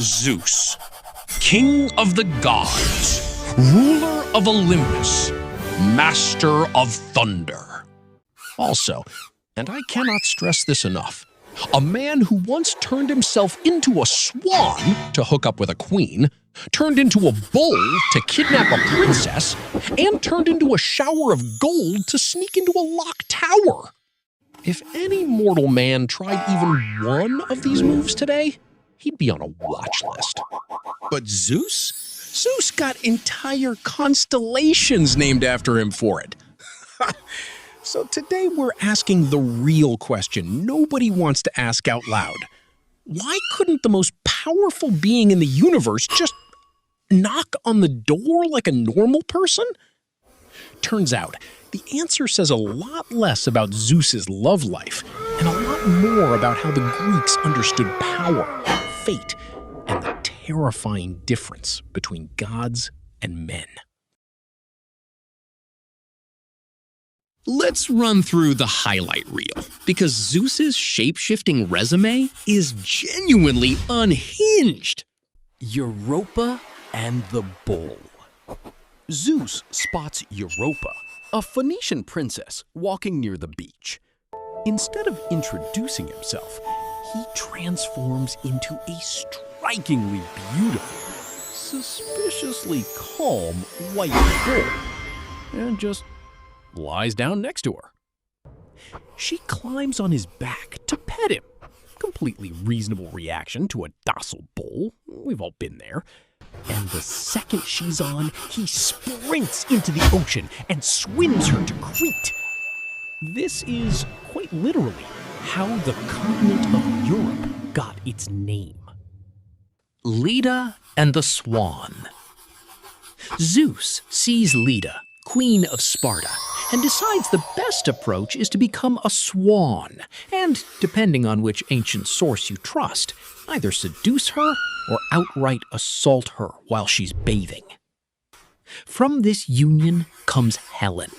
Zeus, king of the gods, ruler of Olympus, master of thunder. Also, and I cannot stress this enough, a man who once turned himself into a swan to hook up with a queen, turned into a bull to kidnap a princess, and turned into a shower of gold to sneak into a locked tower. If any mortal man tried even one of these moves today, he'd be on a watch list. But Zeus? Zeus got entire constellations named after him for it. So today we're asking the real question nobody wants to ask out loud. Why couldn't the most powerful being in the universe just knock on the door like a normal person? Turns out, the answer says a lot less about Zeus's love life and a lot more about how the Greeks understood power, fate, and the terrifying difference between gods and men. Let's run through the highlight reel, because Zeus's shape-shifting resume is genuinely unhinged. Europa and the Bull. Zeus spots Europa, a Phoenician princess walking near the beach. Instead of introducing himself, he transforms into a strikingly beautiful, suspiciously calm white bull, and just lies down next to her. She climbs on his back to pet him. Completely reasonable reaction to a docile bull. We've all been there. And the second she's on, he sprints into the ocean and swims her to Crete. This is, quite literally, how the continent of Europe got its name. Leda and the Swan. Zeus sees Leda, queen of Sparta, and decides the best approach is to become a swan, and, depending on which ancient source you trust, either seduce her or outright assault her while she's bathing. From this union comes Helen.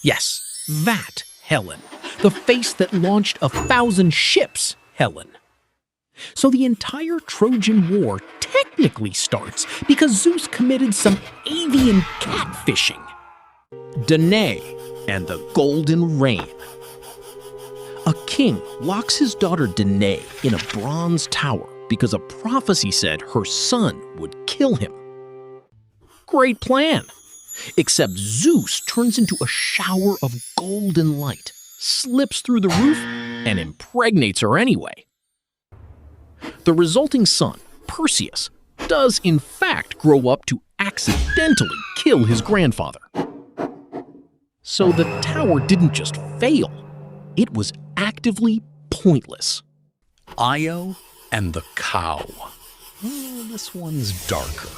Yes, that Helen, the face that launched 1,000 ships, Helen. So the entire Trojan War technically starts because Zeus committed some avian catfishing. Danae and the Golden Rain. A king locks his daughter Danae in a bronze tower because a prophecy said her son would kill him. Great plan. Except Zeus turns into a shower of golden light, slips through the roof, and impregnates her anyway. The resulting son, Perseus, does in fact grow up to accidentally kill his grandfather. So the tower didn't just fail, it was actively pointless. Io and the Cow. This one's darker.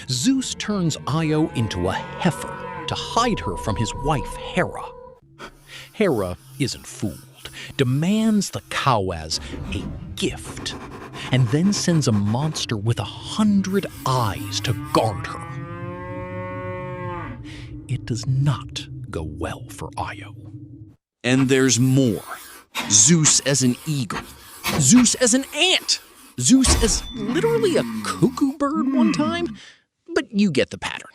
Zeus turns Io into a heifer to hide her from his wife Hera. Hera isn't fooled, demands the cow as a gift, and then sends a monster with 100 eyes to guard her. It does not go well for Io. And there's more. Zeus as an eagle. Zeus as an ant. Zeus as literally a cuckoo bird one time. But you get the pattern.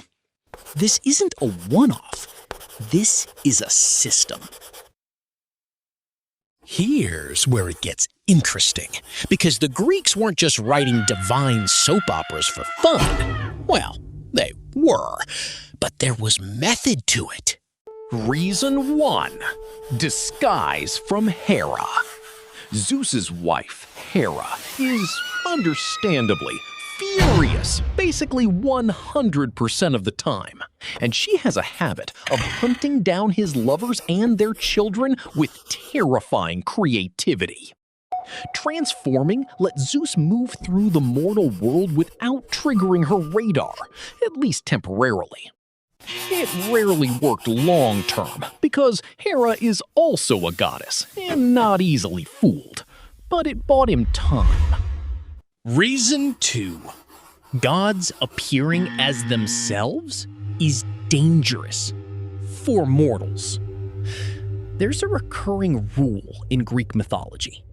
This isn't a one-off. This is a system. Here's where it gets interesting, because the Greeks weren't just writing divine soap operas for fun. Well, they were, but there was method to it. Reason 1. Disguise from Hera. Zeus's wife, Hera, is understandably furious basically 100% of the time, and she has a habit of hunting down his lovers and their children with terrifying creativity. Transforming lets Zeus move through the mortal world without triggering her radar, at least temporarily. It rarely worked long-term, because Hera is also a goddess, and not easily fooled. But it bought him time. Reason 2. Gods appearing as themselves is dangerous for mortals. There's a recurring rule in Greek mythology.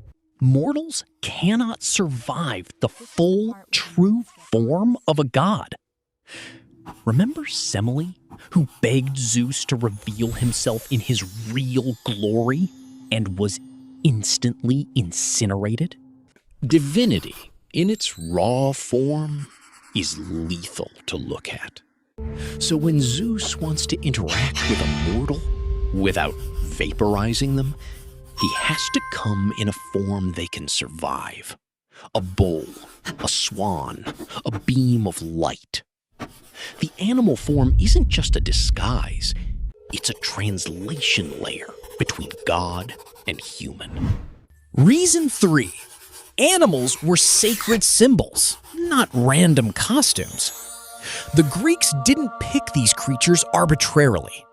mortals cannot survive the full, true form of a god. Remember Semele, who begged Zeus to reveal himself in his real glory and was instantly incinerated? Divinity, in its raw form, is lethal to look at. So when Zeus wants to interact with a mortal without vaporizing them, he has to come in a form they can survive. A bull, a swan, a beam of light. The animal form isn't just a disguise, it's a translation layer between God and human. Reason 3. Animals were sacred symbols, not random costumes. The Greeks didn't pick these creatures arbitrarily.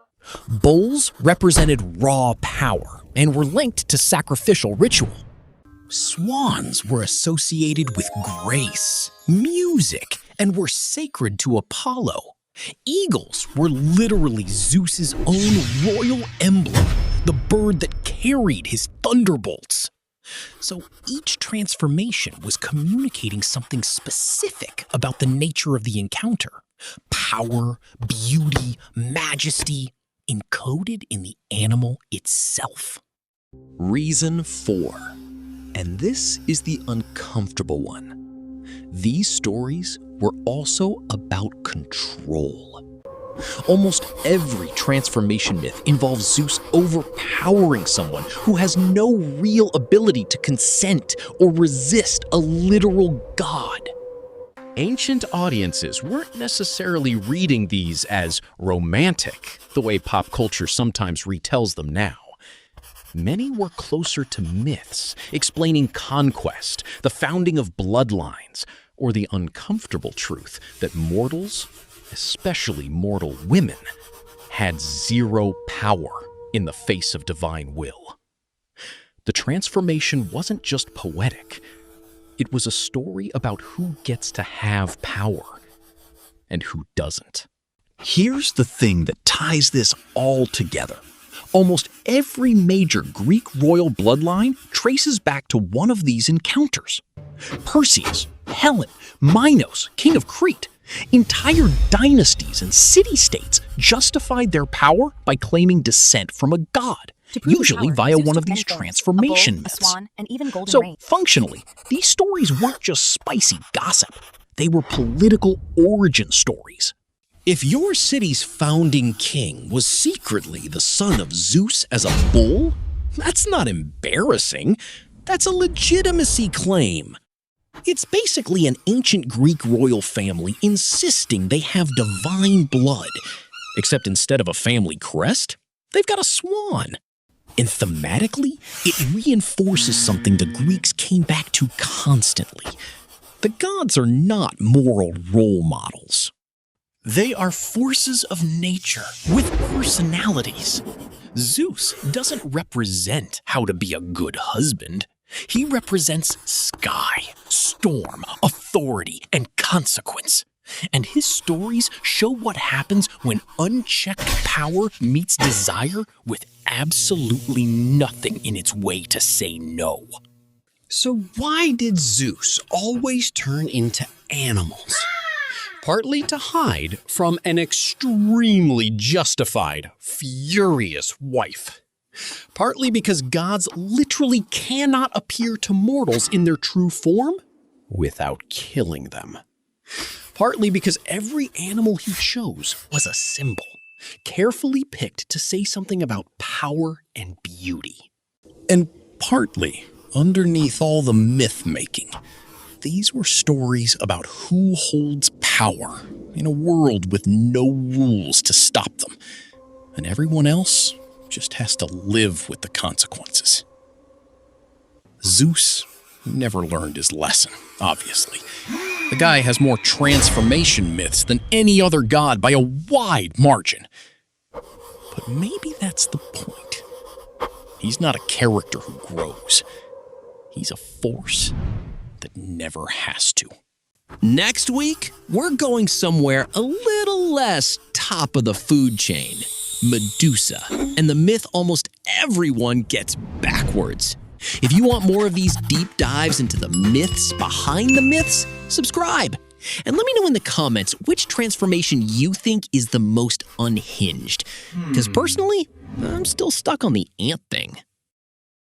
Bulls represented raw power and were linked to sacrificial ritual. Swans were associated with grace, music, and were sacred to Apollo. Eagles were literally Zeus's own royal emblem, the bird that carried his thunderbolts. So each transformation was communicating something specific about the nature of the encounter. Power, beauty, majesty, encoded in the animal itself. Reason 4, and this is the uncomfortable one. These stories were also about control. Almost every transformation myth involves Zeus overpowering someone who has no real ability to consent or resist a literal god. Ancient audiences weren't necessarily reading these as romantic, the way pop culture sometimes retells them now. Many were closer to myths, explaining conquest, the founding of bloodlines, or the uncomfortable truth that mortals, especially mortal women, had zero power in the face of divine will. The transformation wasn't just poetic. It was a story about who gets to have power and who doesn't. Here's the thing that ties this all together. Almost every major Greek royal bloodline traces back to one of these encounters. Perseus, Helen, Minos, king of Crete. Entire dynasties and city-states justified their power by claiming descent from a god, usually via one of these transformation myths. Swan, and even golden So, rays. functionally, these stories weren't just spicy gossip. They were political origin stories. If your city's founding king was secretly the son of Zeus as a bull, that's not embarrassing. That's a legitimacy claim. It's basically an ancient Greek royal family insisting they have divine blood, except instead of a family crest, they've got a swan. And thematically, it reinforces something the Greeks came back to constantly. The gods are not moral role models. They are forces of nature with personalities. Zeus doesn't represent how to be a good husband. He represents sky, storm, authority, and consequence. And his stories show what happens when unchecked power meets desire with absolutely nothing in its way to say no. So why did Zeus always turn into animals? Partly to hide from an extremely justified, furious wife. Partly because gods literally cannot appear to mortals in their true form without killing them. Partly because every animal he chose was a symbol, carefully picked to say something about power and beauty. And partly, underneath all the myth-making, these were stories about who holds power in a world with no rules to stop them, and everyone else just has to live with the consequences. Zeus never learned his lesson, obviously. The guy has more transformation myths than any other god by a wide margin. But maybe that's the point. He's not a character who grows. He's a force that never has to. Next week, we're going somewhere a little less top of the food chain. Medusa, and the myth almost everyone gets backwards. If you want more of these deep dives into the myths behind the myths, subscribe. And let me know in the comments which transformation you think is the most unhinged. Because personally, I'm still stuck on the ant thing.